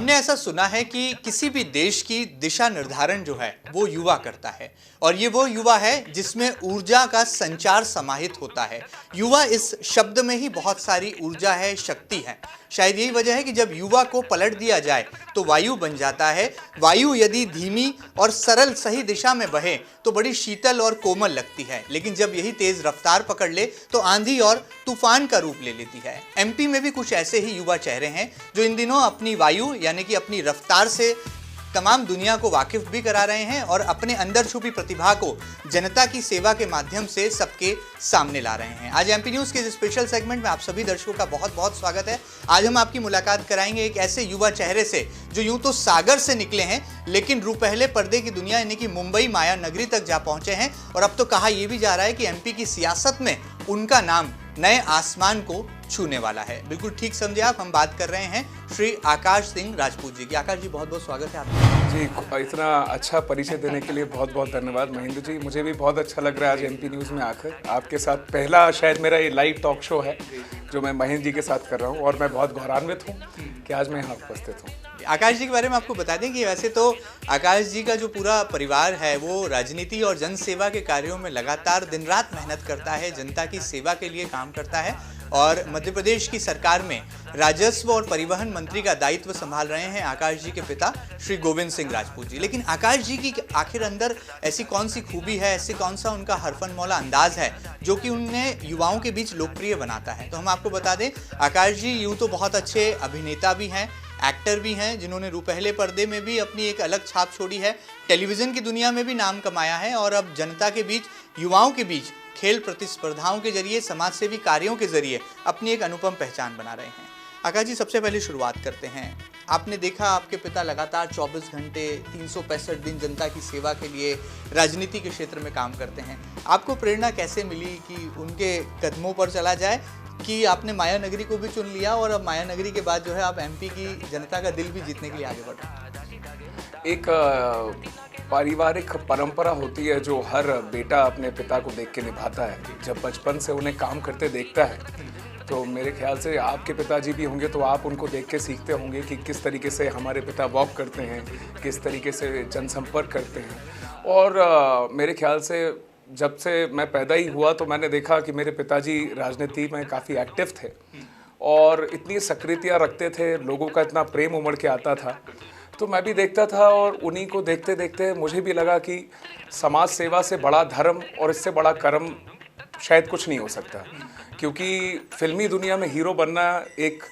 हमने ऐसा सुना है कि किसी भी देश की दिशा निर्धारण जो है वो युवा करता है और ये वो युवा है जिसमें ऊर्जा का संचार समाहित होता है। युवा इस शब्द में ही बहुत सारी ऊर्जा है, शक्ति है। शायद यही वजह है कि जब युवा को पलट दिया जाए तो वायु बन जाता है। वायु यदि धीमी और सरल सही दिशा में बहे तो बड़ी शीतल और कोमल लगती है, लेकिन जब यही तेज रफ्तार पकड़ ले तो आंधी और तूफान का रूप ले लेती है। एमपी में भी कुछ ऐसे ही युवा चेहरे हैं जो इन दिनों अपनी वायु यानी कि अपनी रफ्तार से तमाम दुनिया को वाकिफ भी करा रहे हैं और अपने अंदर छुपी प्रतिभा को जनता की सेवा के माध्यम से सबके सामने ला रहे हैं। आज एमपी न्यूज़ के इस स्पेशल सेगमेंट में आप सभी दर्शकों का बहुत बहुत स्वागत है। आज हम आपकी मुलाकात कराएंगे एक ऐसे युवा चेहरे से जो यूं तो सागर से निकले हैं लेकिन रुपहले पर्दे की दुनिया यानी कि मुंबई माया नगरी तक जा पहुंचे हैं और अब तो कहा यह भी जा रहा है कि एमपी की सियासत में उनका नाम नए आसमान को छूने वाला है। बिल्कुल ठीक समझे आप, हम बात कर रहे हैं श्री आकाश सिंह राजपूत जी की। आकाश जी बहुत बहुत स्वागत है आपका। जी, इतना अच्छा परिचय देने के लिए बहुत बहुत धन्यवाद महेंद्र जी। मुझे भी बहुत अच्छा लग रहा है आज एमपी न्यूज़ में आकर आपके साथ। पहला शायद मेरा ये लाइव टॉक शो है जो मैं महेंद्र जी के साथ कर रहा हूँ और मैं बहुत गौरवान्वित हूँ कि आज मैं यहाँ उपस्थित हूँ। आकाश जी के बारे में आपको बता दें कि वैसे तो आकाश जी का जो पूरा परिवार है वो राजनीति और जन सेवा के कार्यों में लगातार दिन रात मेहनत करता है, जनता की सेवा के लिए काम करता है और मध्य प्रदेश की सरकार में राजस्व और परिवहन मंत्री का दायित्व संभाल रहे हैं आकाश जी के पिता श्री गोविंद सिंह राजपूत जी। लेकिन आकाश जी की आखिर अंदर ऐसी कौन सी खूबी है, ऐसी कौन सा उनका हरफन मौला अंदाज है जो कि उन्हें युवाओं के बीच लोकप्रिय बनाता है? तो हम आपको बता दें आकाश जी यूँ तो बहुत अच्छे अभिनेता भी हैं, एक्टर भी हैं, जिन्होंने रुपहले पर्दे में भी अपनी एक अलग छाप छोड़ी है, टेलीविज़न की दुनिया में भी नाम कमाया है और अब जनता के बीच, युवाओं के बीच खेल प्रतिस्पर्धाओं के जरिए, समाज सेवी कार्यों के जरिए अपनी एक अनुपम पहचान बना रहे हैं। आकाश जी सबसे पहले शुरुआत करते हैं। आपने देखा आपके पिता लगातार 24 घंटे 365 दिन जनता की सेवा के लिए राजनीति के क्षेत्र में काम करते हैं। आपको प्रेरणा कैसे मिली कि उनके कदमों पर चला जाए कि आपने माया नगरी को भी चुन लिया और अब माया नगरी के बाद जो है आप एमपी की जनता का दिल भी जीतने के लिए आगे बढ़े? एक पारिवारिक परंपरा होती है जो हर बेटा अपने पिता को देख के निभाता है। जब बचपन से उन्हें काम करते देखता है तो मेरे ख्याल से आपके पिताजी भी होंगे तो आप उनको देख के सीखते होंगे कि किस तरीके से हमारे पिता वॉक करते हैं, किस तरीके से जनसंपर्क करते हैं। और मेरे ख्याल से जब से मैं पैदा ही हुआ तो मैंने देखा कि मेरे पिताजी राजनीति में काफ़ी एक्टिव थे और इतनी सक्रियता रखते थे, लोगों का इतना प्रेम उमड़ के आता था। तो मैं भी देखता था और उन्हीं को देखते देखते मुझे भी लगा कि समाज सेवा से बड़ा धर्म और इससे बड़ा कर्म शायद कुछ नहीं हो सकता, क्योंकि फिल्मी दुनिया में हीरो बनना एक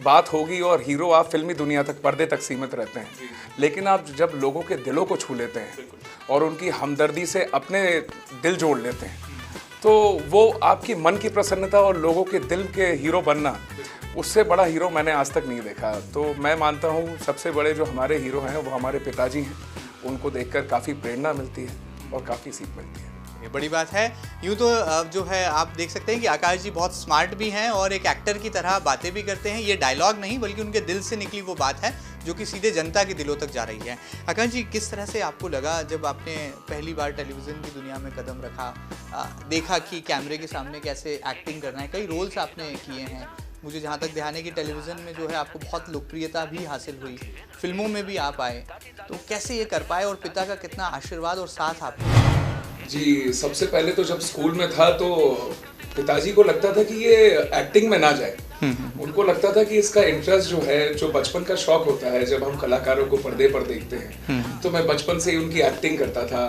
बात होगी और हीरो आप फिल्मी दुनिया तक, पर्दे तक सीमित रहते हैं, लेकिन आप जब लोगों के दिलों को छू लेते हैं और उनकी हमदर्दी से अपने दिल जोड़ लेते हैं तो वो आपकी मन की प्रसन्नता और लोगों के दिल के हीरो बनना, उससे बड़ा हीरो मैंने आज तक नहीं देखा। तो मैं मानता हूँ सबसे बड़े जो हमारे हीरो हैं वो हमारे पिताजी हैं। उनको देखकर काफ़ी प्रेरणा मिलती है और काफ़ी सीख मिलती है। ये बड़ी बात है। यूँ तो जो है आप देख सकते हैं कि आकाश जी बहुत स्मार्ट भी हैं और एक एक्टर की तरह बातें भी करते हैं। ये डायलॉग नहीं बल्कि उनके दिल से निकली वो बात है जो कि सीधे जनता के दिलों तक जा रही है। आकाश जी किस तरह से आपको लगा जब आपने पहली बार टेलीविज़न की दुनिया में कदम रखा, देखा कि कैमरे के सामने कैसे एक्टिंग करना है? कई रोल्स आपने किए हैं, मुझे जहाँ तक ध्यान है कि टेलीविज़न में जो है आपको बहुत लोकप्रियता भी हासिल हुई, फिल्मों में भी आप आए, तो कैसे ये कर पाए और पिता का कितना आशीर्वाद और साथ आपने? जी, सबसे पहले तो जब स्कूल में था तो पिताजी को लगता था कि ये एक्टिंग में ना जाए। उनको लगता था कि इसका इंटरेस्ट जो है, जो बचपन का शौक होता है जब हम कलाकारों को पर्दे पर देखते हैं, तो मैं बचपन से ही उनकी एक्टिंग करता था।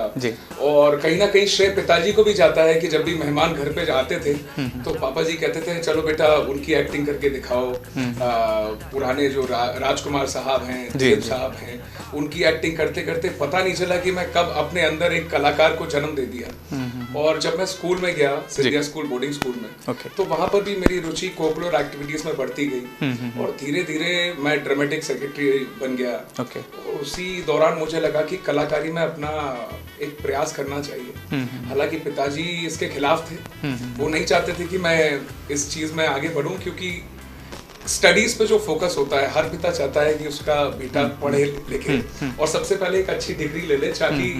और कहीं ना कहीं श्रेय पिताजी को भी जाता है कि जब भी मेहमान घर पे आते थे तो पापा जी कहते थे चलो बेटा उनकी एक्टिंग करके दिखाओ। पुराने जो राजकुमार साहब हैं, देव साहब हैं, उनकी एक्टिंग करते करते पता नहीं चला कि मैं कब अपने अंदर एक कलाकार को जन्म दे दिया। और जब मैं स्कूल में गया, सिंधिया स्कूल, बोर्डिंग स्कूल में, तो वहाँ पर भी मेरी रुचि कोकुलर एक्टिविटीज में बढ़ती गई और धीरे धीरे मैं ड्रामेटिक सेक्रेटरी बन गया। उसी दौरान मुझे लगा कि कलाकारी में अपना एक प्रयास करना चाहिए। हालांकि पिताजी इसके खिलाफ थे, वो नहीं चाहते थे कि मैं इस चीज में आगे बढ़ूं, क्योंकि स्टडीज पे जो फोकस होता है, हर पिता चाहता है कि उसका बेटा पढ़े लिखे और सबसे पहले एक अच्छी डिग्री ले ले ताकि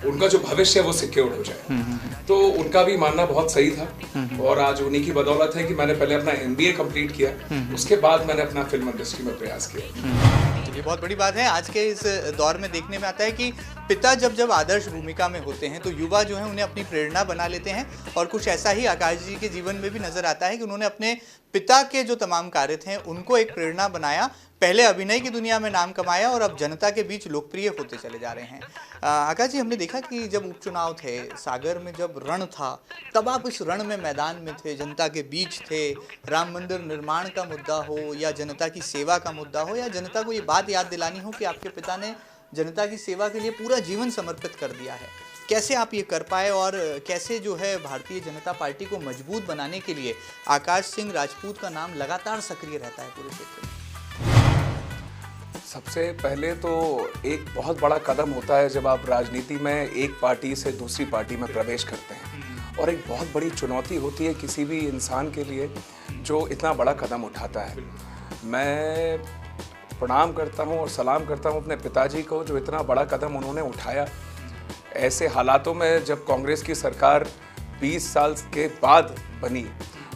उनका जो भविष्य है वो सिक्योर हो जाए। तो उनका भी मानना बहुत सही था और आज उन्हीं की बदौलत है कि मैंने पहले अपना MBA कंप्लीट किया, उसके बाद मैंने अपना फिल्म इंडस्ट्री में प्रयास किया। ये बहुत बड़ी बात है। आज के इस दौर में देखने में आता है कि पिता जब जब आदर्श भूमिका में होते हैं तो युवा जो है उन्हें अपनी प्रेरणा बना लेते हैं, और कुछ ऐसा ही आकाश जी के जीवन में भी नजर आता है कि उन्होंने अपने पिता के जो तमाम कार्य थे उनको एक प्रेरणा बनाया, पहले अभिनय की दुनिया में नाम कमाया और अब जनता के बीच लोकप्रिय होते चले जा रहे हैं। आकाश जी, हमने देखा कि जब उपचुनाव थे, सागर में जब रण था, तब आप इस रण में मैदान में थे, जनता के बीच थे। राम मंदिर निर्माण का मुद्दा हो या जनता की सेवा का मुद्दा हो, या जनता को ये बात याद दिलानी हो कि आपके पिता ने जनता की सेवा के लिए पूरा जीवन समर्पित कर दिया है, कैसे आप ये कर पाए और कैसे जो है भारतीय जनता पार्टी को मजबूत बनाने के लिए आकाश सिंह राजपूत का नाम लगातार सक्रिय रहता है पूरे क्षेत्र में? सबसे पहले तो एक बहुत बड़ा कदम होता है जब आप राजनीति में एक पार्टी से दूसरी पार्टी में प्रवेश करते हैं, और एक बहुत बड़ी चुनौती होती है किसी भी इंसान के लिए जो इतना बड़ा कदम उठाता है। मैं प्रणाम करता हूं और सलाम करता हूं अपने पिताजी को, जो इतना बड़ा कदम उन्होंने उठाया ऐसे हालातों में जब कांग्रेस की सरकार 20 साल के बाद बनी,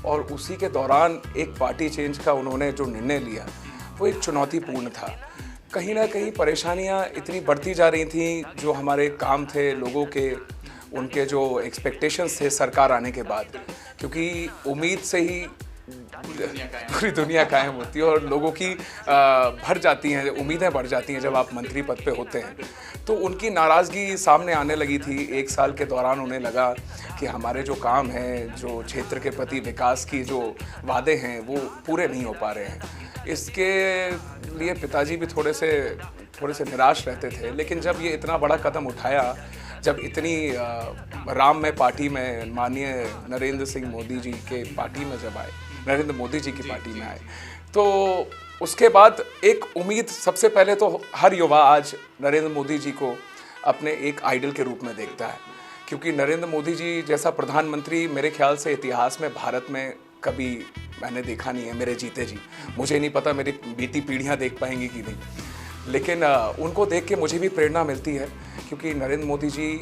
और उसी के दौरान एक पार्टी चेंज का उन्होंने जो निर्णय लिया वो एक चुनौतीपूर्ण था। कहीं ना कहीं परेशानियां इतनी बढ़ती जा रही थी, जो हमारे काम थे लोगों के, उनके जो एक्सपेक्टेशंस थे सरकार आने के बाद, क्योंकि उम्मीद से ही पूरी दुनिया कायम होती है और लोगों की भर जाती हैं, उम्मीदें बढ़ जाती हैं जब आप मंत्री पद पे होते हैं। तो उनकी नाराज़गी सामने आने लगी थी। 1 साल के दौरान उन्हें लगा कि हमारे जो काम हैं, जो क्षेत्र के प्रति विकास की जो वादे हैं वो पूरे नहीं हो पा रहे हैं। इसके लिए पिताजी भी थोड़े से निराश रहते थे। लेकिन जब ये इतना बड़ा कदम उठाया, जब इतनी राम पार्टी में माननीय नरेंद्र मोदी जी की पार्टी में आए, तो उसके बाद एक उम्मीद, सबसे पहले तो हर युवा आज नरेंद्र मोदी जी को अपने एक आइडल के रूप में देखता है, क्योंकि नरेंद्र मोदी जी जैसा प्रधानमंत्री मेरे ख्याल से इतिहास में भारत में कभी मैंने देखा नहीं है मेरे जीते जी। मुझे नहीं पता मेरी बीती पीढ़ियां देख पाएंगी कि नहीं, लेकिन उनको देख के मुझे भी प्रेरणा मिलती है, क्योंकि नरेंद्र मोदी जी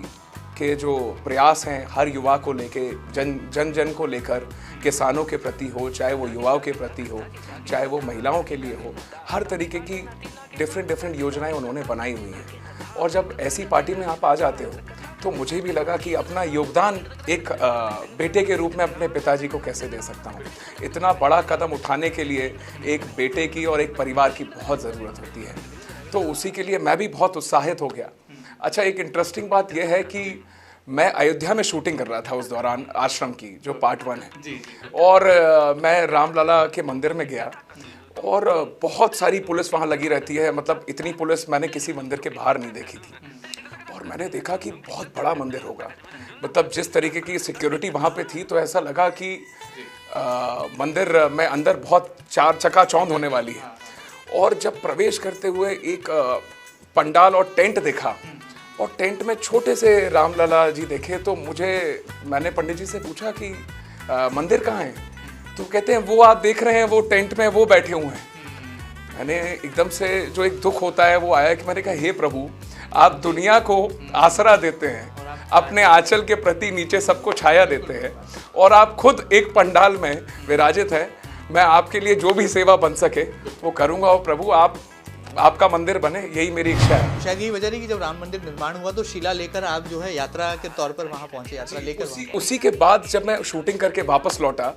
के जो प्रयास हैं हर युवा को लेके, जन को लेकर, किसानों के प्रति हो, चाहे वो युवाओं के प्रति हो, चाहे वो महिलाओं के लिए हो, हर तरीके की डिफरेंट योजनाएं उन्होंने बनाई हुई हैं। और जब ऐसी पार्टी में आप आ जाते हो तो मुझे भी लगा कि अपना योगदान एक बेटे के रूप में अपने पिताजी को कैसे दे सकता हूँ। इतना बड़ा कदम उठाने के लिए एक बेटे की और एक परिवार की बहुत ज़रूरत होती है, तो उसी के लिए मैं भी बहुत उत्साहित हो गया। अच्छा, एक इंटरेस्टिंग बात यह है कि मैं अयोध्या में शूटिंग कर रहा था उस दौरान, आश्रम की जो पार्ट 1 है जी। और मैं रामलला के मंदिर में गया और बहुत सारी पुलिस वहाँ लगी रहती है, मतलब इतनी पुलिस मैंने किसी मंदिर के बाहर नहीं देखी थी। और मैंने देखा कि बहुत बड़ा मंदिर होगा, मतलब जिस तरीके की सिक्योरिटी वहाँ पे थी, तो ऐसा लगा कि मंदिर में अंदर बहुत चार चकाचौंध होने वाली है। और जब प्रवेश करते हुए एक पंडाल और टेंट देखा, और टेंट में छोटे से रामलला जी देखे, तो मैंने पंडित जी से पूछा कि मंदिर कहाँ है? तो कहते हैं वो आप देख रहे हैं, वो टेंट में वो बैठे हुए हैं। मैंने एकदम से जो एक दुख होता है वो आया कि मैंने कहा, हे प्रभु, आप दुनिया को आसरा देते हैं, अपने आंचल के प्रति नीचे सबको छाया देते हैं, और आप खुद एक पंडाल में विराजित हैं। मैं आपके लिए जो भी सेवा बन सके वो करूँगा, और प्रभु आपका मंदिर बने, यही मेरी इच्छा है। शायद यही वजह रही कि जब राम मंदिर निर्माण हुआ तो शिला लेकर आप जो है यात्रा के तौर पर वहाँ पहुँचे, यात्रा लेकर। उसी के बाद जब मैं शूटिंग करके वापस लौटा,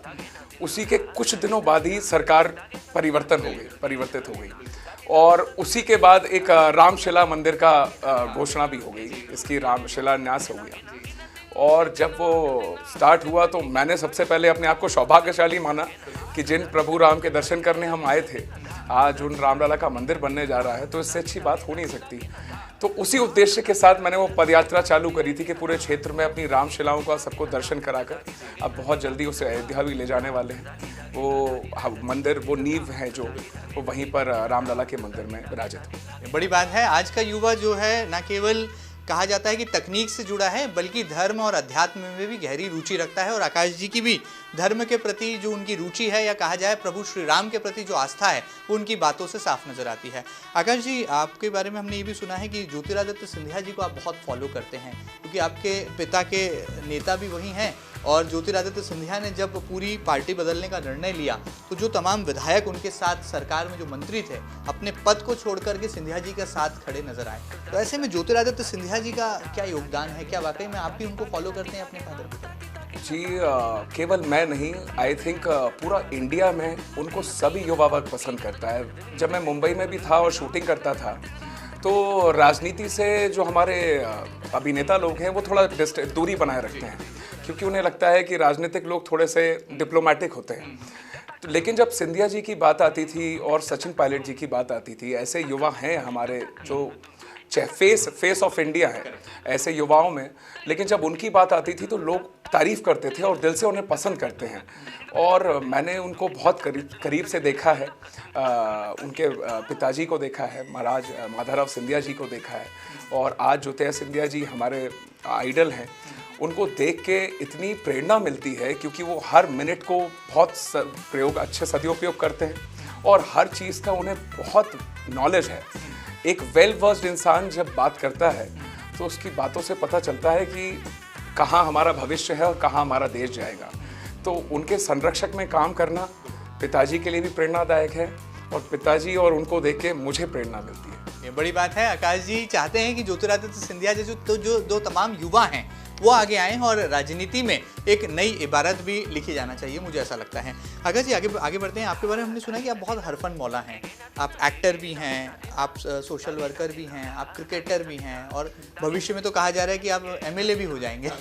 उसी के कुछ दिनों बाद ही सरकार परिवर्तित हो गई, और उसी के बाद एक रामशिला मंदिर का घोषणा भी हो गई, इसकी शिलान्यास हो गया। और जब वो स्टार्ट हुआ तो मैंने सबसे पहले अपने आप को सौभाग्यशाली माना कि जिन प्रभु राम के दर्शन करने हम आए थे, आज उन रामलला का मंदिर बनने जा रहा है, तो इससे अच्छी बात हो नहीं सकती। तो उसी उद्देश्य के साथ मैंने वो पदयात्रा चालू करी थी कि पूरे क्षेत्र में अपनी रामशिलाओं का सबको दर्शन कराकर अब बहुत जल्दी उसे अयोध्या भी ले जाने वाले हैं। वो मंदिर, वो नींव है जो, वो वहीं पर रामलला के मंदिर में विराजित है। बड़ी बात है। आज का युवा जो है न केवल कहा जाता है कि तकनीक से जुड़ा है, बल्कि धर्म और अध्यात्म में भी गहरी रुचि रखता है। और आकाश जी की भी धर्म के प्रति जो उनकी रुचि है, या कहा जाए प्रभु श्री राम के प्रति जो आस्था है, वो उनकी बातों से साफ नजर आती है। आकाश जी, आपके बारे में हमने ये भी सुना है कि ज्योतिरादित्य सिंधिया जी को आप बहुत फॉलो करते हैं, क्योंकि आपके पिता के नेता भी वही हैं। और ज्योतिरादित्य सिंधिया ने जब पूरी पार्टी बदलने का निर्णय लिया, तो जो तमाम विधायक उनके साथ सरकार में जो मंत्री थे, अपने पद को छोड़ करके सिंधिया जी के साथ खड़े नजर आए। तो ऐसे में ज्योतिरादित्य सिंधिया जी का क्या योगदान है? क्या वाकई में आप भी उनको फॉलो करते हैं अपने फादर की तरह? जी, केवल मैं नहीं, आई थिंक पूरा इंडिया में उनको सभी युवा वर्ग पसंद करता है। जब मैं मुंबई में भी था और शूटिंग करता था, तो राजनीति से जो हमारे अभिनेता लोग हैं वो थोड़ा दूरी बनाए रखते हैं, क्योंकि उन्हें लगता है कि राजनीतिक लोग थोड़े से डिप्लोमेटिक होते हैं। तो लेकिन जब सिंधिया जी की बात आती थी और सचिन पायलट जी की बात आती थी, ऐसे युवा हैं हमारे जो फेस ऑफ इंडिया है ऐसे युवाओं में, लेकिन जब उनकी बात आती थी तो लोग तारीफ़ करते थे और दिल से उन्हें पसंद करते हैं। और मैंने उनको बहुत करीब से देखा है, उनके पिताजी को देखा है, महाराज माधवराव सिंधिया जी को देखा है, और आज ज्योतिरादित्य सिंधिया जी हमारे आइडल हैं। उनको देख के इतनी प्रेरणा मिलती है, क्योंकि वो हर मिनट को बहुत अच्छे सदुपयोग करते हैं और हर चीज़ का उन्हें बहुत नॉलेज है। एक वेल वर्स्ड इंसान जब बात करता है तो उसकी बातों से पता चलता है कि कहाँ हमारा भविष्य है और कहाँ हमारा देश जाएगा। तो उनके संरक्षक में काम करना पिताजी के लिए भी प्रेरणादायक है, और पिताजी और उनको देख के मुझे प्रेरणा मिलती है। ये बड़ी बात है। आकाश जी चाहते हैं कि ज्योतिरादित्य सिंधिया जैसे जो तमाम युवा हैं वो आगे आएं और राजनीति में एक नई इबारत भी लिखी जाना चाहिए, मुझे ऐसा लगता है। आकाश जी आगे बढ़ते हैं। आपके बारे में हमने सुना है कि आप बहुत हरफन मौला हैं। आप एक्टर भी हैं, आप सोशल वर्कर भी हैं, आप क्रिकेटर भी हैं, और भविष्य में तो कहा जा रहा है कि आप एमएलए भी हो जाएंगे।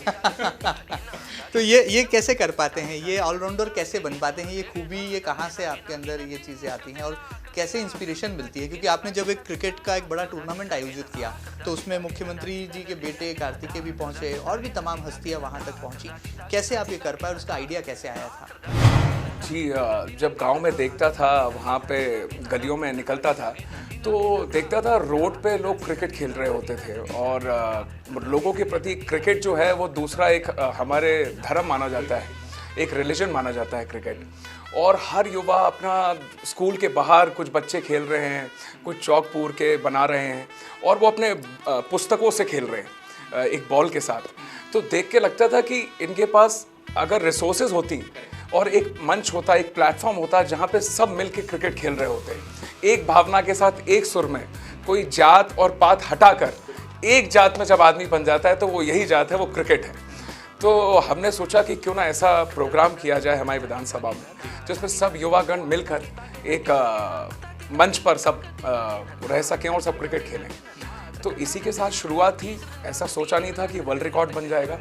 तो ये कैसे कर पाते हैं? ये ऑलराउंडर कैसे बन पाते हैं? ये खूबी ये कहाँ से आपके अंदर ये चीज़ें आती हैं, और कैसे इंस्पिरेशन मिलती है? क्योंकि आपने जब एक क्रिकेट का एक बड़ा टूर्नामेंट आयोजित किया, तो उसमें मुख्यमंत्री जी के बेटे कार्तिकेय भी पहुंचे और भी तमाम हस्तियां वहां तक पहुंची। कैसे आप ये कर पाए और उसका आइडिया कैसे आया था? जी, जब गांव में देखता था, वहाँ पे गलियों में निकलता था, तो देखता था रोड पे लोग क्रिकेट खेल रहे होते थे, और लोगों के प्रति क्रिकेट जो है वो दूसरा एक हमारे धर्म माना जाता है, एक रिलीजन माना जाता है क्रिकेट। और हर युवा अपना स्कूल के बाहर कुछ बच्चे खेल रहे हैं, कुछ चौक पूर के बना रहे हैं, और वो अपने पुस्तकों से खेल रहे हैं एक बॉल के साथ। तो देख के लगता था कि इनके पास अगर रिसोर्सेज होती और एक मंच होता, एक प्लेटफॉर्म होता जहाँ पे सब मिलके क्रिकेट खेल रहे होते, एक भावना के साथ, एक सुर में, कोई जात और पात हटाकर एक जात में जब आदमी बन जाता है तो वो यही जात है, वो क्रिकेट है। तो हमने सोचा कि क्यों ना ऐसा प्रोग्राम किया जाए हमारी विधानसभा में, जिसमें सब युवागण मिलकर एक मंच पर सब रह सकें और सब क्रिकेट खेलें। तो इसी के साथ शुरुआत थी। ऐसा सोचा नहीं था कि वर्ल्ड रिकॉर्ड बन जाएगा।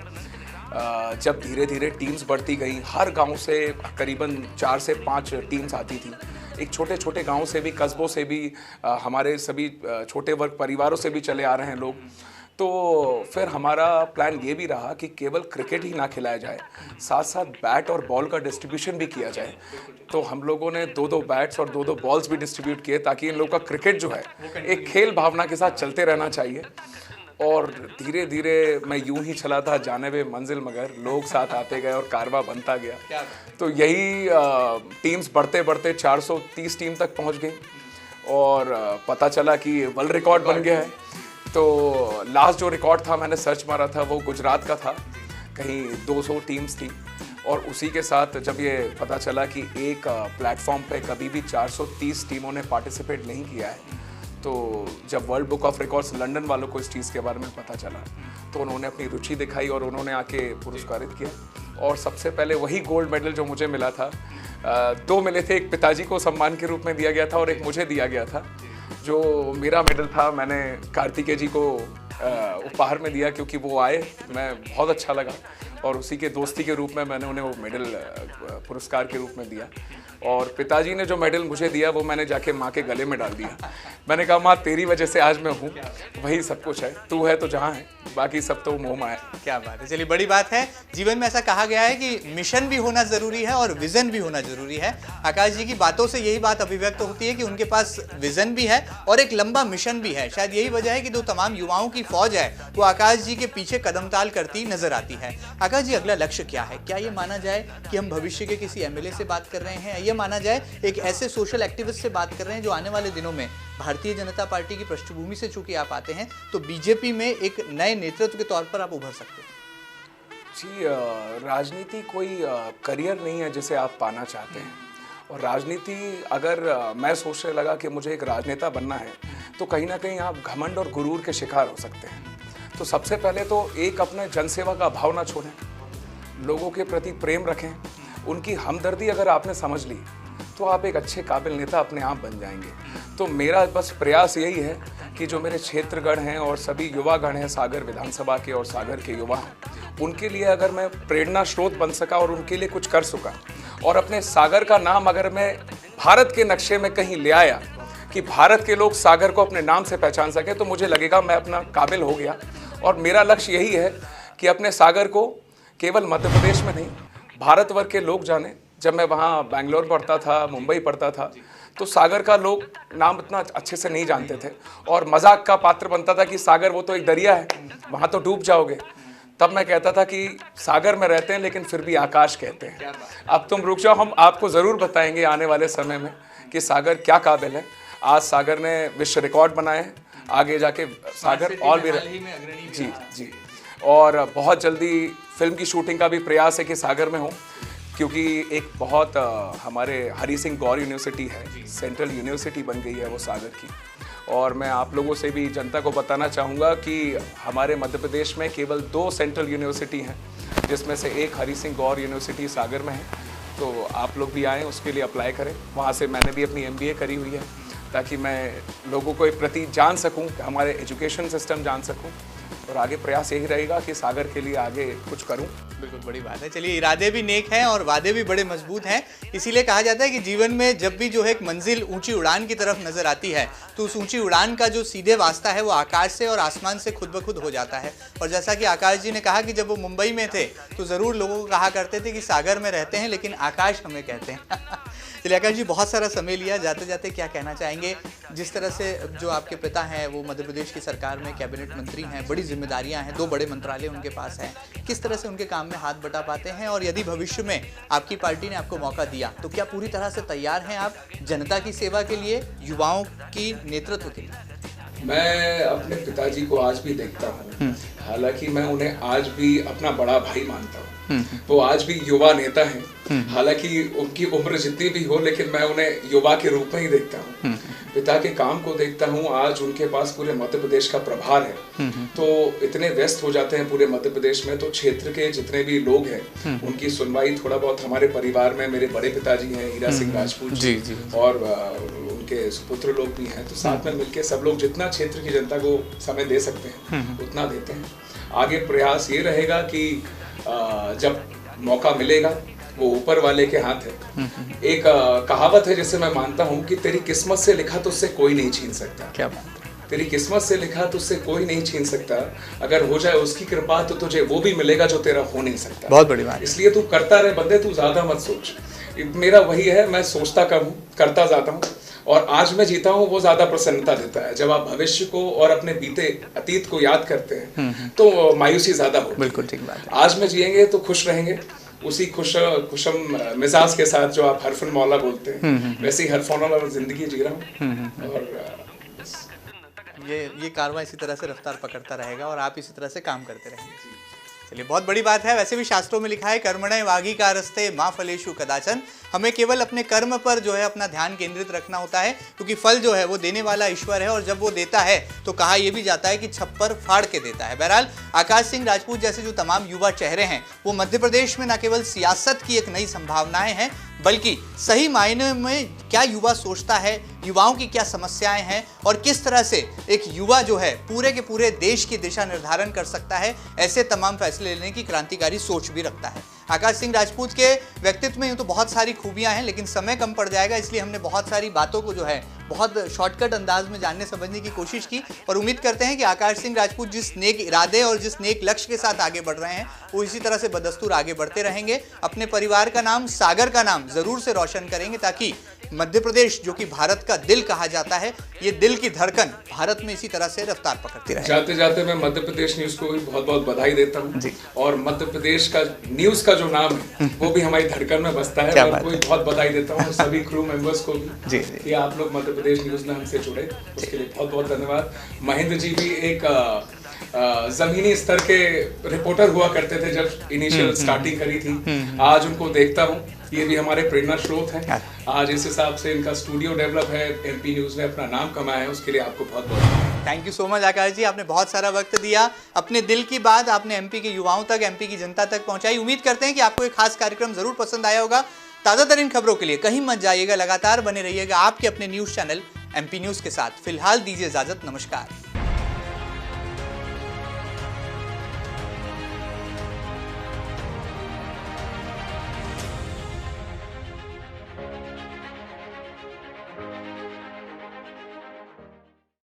जब धीरे धीरे टीम्स बढ़ती गई, हर गांव से करीबन 4 से 5 टीम्स आती थी। एक छोटे छोटे गांव से भी, कस्बों से भी, हमारे सभी छोटे वर्ग परिवारों से भी चले आ रहे हैं लोग। तो फिर हमारा प्लान ये भी रहा कि केवल क्रिकेट ही ना खिलाया जाए, साथ साथ बैट और बॉल का डिस्ट्रीब्यूशन भी किया जाए। तो हम लोगों ने 2-2 बैट्स और 2-2 बॉल्स भी डिस्ट्रीब्यूट किए, ताकि इन लोगों का क्रिकेट जो है एक खेल भावना के साथ चलते रहना चाहिए। और धीरे धीरे मैं यूं ही चला था जानिबे मंजिल, मगर लोग साथ आते गए और कारवा बनता गया। तो यही टीम्स बढ़ते बढ़ते 430 टीम तक पहुंच गई, और पता चला कि वर्ल्ड रिकॉर्ड बन गया है। तो लास्ट जो रिकॉर्ड था, मैंने सर्च मारा था, वो गुजरात का था, कहीं 200 टीम्स थी। और उसी के साथ जब ये पता चला कि एक प्लेटफॉर्म पे कभी भी 430 टीमों ने पार्टिसिपेट नहीं किया है, तो जब world book of records London वालों को इस चीज़ के बारे में पता चला, तो उन्होंने अपनी रुचि दिखाई और उन्होंने आके पुरस्कारित किया। और सबसे पहले वही गोल्ड मेडल जो मुझे मिला था, 2 मिले थे, एक पिताजी को सम्मान के रूप में दिया गया था और एक मुझे दिया गया था। जो मेरा मेडल था मैंने कार्तिकेय जी को उपहार में दिया, क्योंकि वो आए, मैं बहुत अच्छा लगा, और उसी के दोस्ती के रूप में मैंने उन्हें वो मेडल पुरस्कार के रूप में दिया। और पिताजी ने जो मेडल मुझे दिया वो मैंने जाके माँ के गले में डाल दिया। मैंने कहा माँ तेरी वजह से आज मैं हूँ, वही सब कुछ है, तू है तो जहाँ है, बाकी सब तो मोह माया है। क्या बात है, चलिए बड़ी बात है। जीवन में ऐसा कहा गया है कि मिशन भी होना जरूरी है और विजन भी होना जरूरी है। आकाश जी की बातों से यही बात अभिव्यक्त होती है कि उनके पास विजन भी है और एक लंबा मिशन भी है। शायद यही वजह है कि जो तमाम युवाओं की फौज है वो आकाश जी के पीछे कदमताल करती नजर आती है। आकाश जी, अगला लक्ष्य क्या है? क्या ये माना जाए कि हम भविष्य के किसी एमएलए से बात कर रहे हैं? ये माना जाए एक ऐसे सोशल एक्टिविस्ट से बात कर रहे हैं जो आने वाले दिनों में भारतीय जनता पार्टी की पृष्ठभूमि से चूंकि आप आते हैं तो बीजेपी में एक नए नेतृत्व के तौर पर आप उभर सकते हैं? जी, राजनीति कोई करियर नहीं है जिसे आप पाना चाहते हैं। और राजनीति अगर मैं सोचने लगा कि मुझे एक राजनेता बनना है तो कहीं ना कहीं आप घमंड और गुरूर के शिकार हो सकते हैं। तो सबसे पहले तो एक अपने जनसेवा का भाव ना छोड़ें, लोगों के प्रति प्रेम रखें, उनकी हमदर्दी अगर आपने समझ ली तो आप एक अच्छे काबिल नेता अपने आप बन जाएंगे। तो मेरा बस प्रयास यही है कि जो मेरे क्षेत्रगण हैं और सभी युवागण हैं सागर विधानसभा के और सागर के युवा हैं, उनके लिए अगर मैं प्रेरणा स्रोत बन सका और उनके लिए कुछ कर सका और अपने सागर का नाम अगर मैं भारत के नक्शे में कहीं ले आया कि भारत के लोग सागर को अपने नाम से पहचान सके, तो मुझे लगेगा मैं अपना काबिल हो गया। और मेरा लक्ष्य यही है कि अपने सागर को केवल मध्य प्रदेश में नहीं भारतवर्ष के लोग जाने। जब मैं वहाँ बेंगलोर पढ़ता था, मुंबई पढ़ता था, तो सागर का लोग नाम इतना अच्छे से नहीं जानते थे और मजाक का पात्र बनता था कि सागर वो तो एक दरिया है, वहाँ तो डूब जाओगे। तब मैं कहता था कि सागर में रहते हैं लेकिन फिर भी आकाश कहते हैं। अब तुम रुक जाओ, हम आपको ज़रूर बताएंगे आने वाले समय में कि सागर क्या काबिल है। आज सागर ने विश्व रिकॉर्ड बनाए हैं, आगे जाके सागर और भी जी जी। और बहुत जल्दी फिल्म की शूटिंग का भी प्रयास है कि सागर में हो, क्योंकि एक बहुत हमारे हरी सिंह गौर यूनिवर्सिटी है, सेंट्रल यूनिवर्सिटी बन गई है वो सागर की। और मैं आप लोगों से भी जनता को बताना चाहूँगा कि हमारे मध्य प्रदेश में केवल 2 सेंट्रल यूनिवर्सिटी हैं, जिसमें से एक हरी सिंह गौर यूनिवर्सिटी सागर में है। तो आप लोग भी आएँ, उसके लिए अप्लाई करें। वहाँ से मैंने भी अपनी MBA करी हुई है ताकि मैं लोगों को एक प्रति जान सकूँ, हमारे एजुकेशन सिस्टम जान सकूँ। और आगे प्रयास यही रहेगा कि सागर के लिए आगे कुछ करूं। बिल्कुल बड़ी बात है। चलिए, इरादे भी नेक हैं और वादे भी बड़े मजबूत हैं। इसीलिए कहा जाता है कि जीवन में जब भी जो है एक मंजिल ऊंची उड़ान की तरफ नजर आती है तो उस ऊंची उड़ान का जो सीधे वास्ता है वो आकाश से और आसमान से खुद ब खुद हो जाता है। और जैसा कि आकाश जी ने कहा कि जब वो मुंबई में थे तो ज़रूर लोगों को कहा करते थे कि सागर में रहते हैं लेकिन आकाश हमें कहते हैं। चलिए आकाश जी, बहुत सारा समय लिया, जाते जाते क्या कहना चाहेंगे? जिस तरह से जो आपके पिता हैं वो मध्य प्रदेश की सरकार में कैबिनेट मंत्री हैं, बड़ी जिम्मेदारियां हैं, 2 बड़े मंत्रालय उनके पास हैं, किस तरह से उनके काम में हाथ बटा पाते हैं? और यदि भविष्य में आपकी पार्टी ने आपको मौका दिया तो क्या पूरी तरह से तैयार हैं आप जनता की सेवा के लिए, युवाओं की नेतृत्व के लिए? मैं अपने पिताजी को आज भी देखता हूँ, हालांकि मैं उन्हें आज भी अपना बड़ा भाई मानता हूँ। वो आज भी युवा नेता हैं, हालांकि उनकी उम्र जितनी भी हो लेकिन मैं उन्हें युवा के रूप में ही देखता हूँ। पिता के काम को देखता हूँ, आज उनके पास पूरे मध्य प्रदेश का प्रभार है। तो इतने व्यस्त हो जाते हैं पूरे मध्य प्रदेश में, तो क्षेत्र के जितने भी लोग हैं उनकी सुनवाई थोड़ा बहुत हमारे परिवार में मेरे बड़े पिताजी हैं हीरा सिंह राजपूत जी और उनके सुपुत्र लोग भी हैं, तो साथ में मिलकर सब लोग जितना क्षेत्र की जनता को समय दे सकते हैं उतना देते हैं। आगे प्रयास ये रहेगा कि जब मौका मिलेगा वो ऊपर वाले के हाथ है। एक कहावत है जिसे मैं मानता हूँ कि तेरी किस्मत से लिखा तो उससे कोई नहीं छीन सकता। क्या बात है? तेरी किस्मत से लिखा तो उससे कोई नहीं छीन सकता, अगर हो जाए उसकी कृपा तो तुझे वो भी मिलेगा जो तेरा हो नहीं सकता। बहुत बड़ी बात। इसलिए तू करता रहे बंदे, तू ज्यादा मत सोच। मेरा वही है, मैं सोचता कम हूँ, करता ज्यादा हूँ। और आज मैं जीता हूँ वो ज्यादा प्रसन्नता देता है। जब आप भविष्य को और अपने बीते अतीत को याद करते हैं तो मायूसी ज्यादा होती है। बिल्कुल ठीक बात है। आज में जिएंगे तो खुश रहेंगे, उसी खुशम मिजाज के साथ जो आप हरफन मौला बोलते हैं वैसे ही हरफन मौला जिंदगी जी रहा हूँ। और ये कारवां इसी तरह से रफ्तार पकड़ता रहेगा और आप इसी तरह से काम करते रहेंगे। चलिए, बहुत बड़ी बात है। वैसे भी शास्त्रों में लिखा है कर्मणे वाधिकारस्ते मा फलेषु कदाचन। हमें केवल अपने कर्म पर जो है अपना ध्यान केंद्रित रखना होता है, क्योंकि फल जो है वो देने वाला ईश्वर है और जब वो देता है तो कहा यह भी जाता है कि छप्पर फाड़ के देता है। बहरहाल आकाश सिंह राजपूत जैसे जो तमाम युवा चेहरे हैं वो मध्य प्रदेश में न केवल सियासत की एक नई संभावनाएं हैं बल्कि सही मायने में क्या युवा सोचता है, युवाओं की क्या समस्याएं हैं और किस तरह से एक युवा जो है पूरे के पूरे देश की दिशा निर्धारण कर सकता है, ऐसे तमाम फैसले लेने की क्रांतिकारी सोच भी रखता है। आकाश सिंह राजपूत के व्यक्तित्व में यूँ तो बहुत सारी खूबियां हैं, लेकिन समय कम पड़ जाएगा, इसलिए हमने बहुत सारी बातों को जो है बहुत शॉर्टकट अंदाज में जानने समझने की कोशिश की और उम्मीद करते हैं कि आकाश सिंह राजपूत जिस नेक इरादे और जिस नेक लक्ष्य के साथ आगे बढ़ रहे हैं वो इसी तरह से बदस्तूर आगे बढ़ते रहेंगे। अपने परिवार का नाम, सागर का नाम जरूर से रोशन करेंगे, ताकि मध्य प्रदेश जो कि भारत का दिल कहा जाता है, ये दिल की धड़कन भारत में इसी तरह से रफ्तार पकड़ती रहे। जाते जाते मैं मध्य प्रदेश न्यूज को भी बहुत बहुत बधाई देता हूँ और मध्य प्रदेश का न्यूज का जो नाम है वो भी हमारी धड़कन में बसता है। मैं उनको भी बहुत बधाई देता हूँ, सभी क्रू मेंबर्स को भी कि आप लोग मध्य प्रदेश न्यूज में हमसे जुड़े, उसके लिए बहुत बहुत धन्यवाद। महेंद्र जी भी एक जमीनी स्तर के रिपोर्टर हुआ करते थे जब इनिशियल स्टार्टिंग करी थी, आज उनको देखता हूँ, ये भी हमारे प्रेरणा स्रोत हैं। आज इस हिसाब से इनका स्टूडियो डेवलप है, एमपी न्यूज ने अपना नाम कमाया है, उसके लिए आपको बहुत बहुत थैंक यू सो मच आकाश जी। आपने बहुत सारा वक्त दिया, अपने दिल की बात आपने एमपी के युवाओं तक, एमपी की जनता तक पहुंचाई। उम्मीद करते हैं कि आपको एक खास कार्यक्रम जरूर पसंद आया होगा। ताज़ा तरीन खबरों के लिए कहीं मत जाइएगा, लगातार बने रहिएगा आपके अपने न्यूज चैनल एमपी न्यूज के साथ। फिलहाल दीजिए इजाजत, नमस्कार।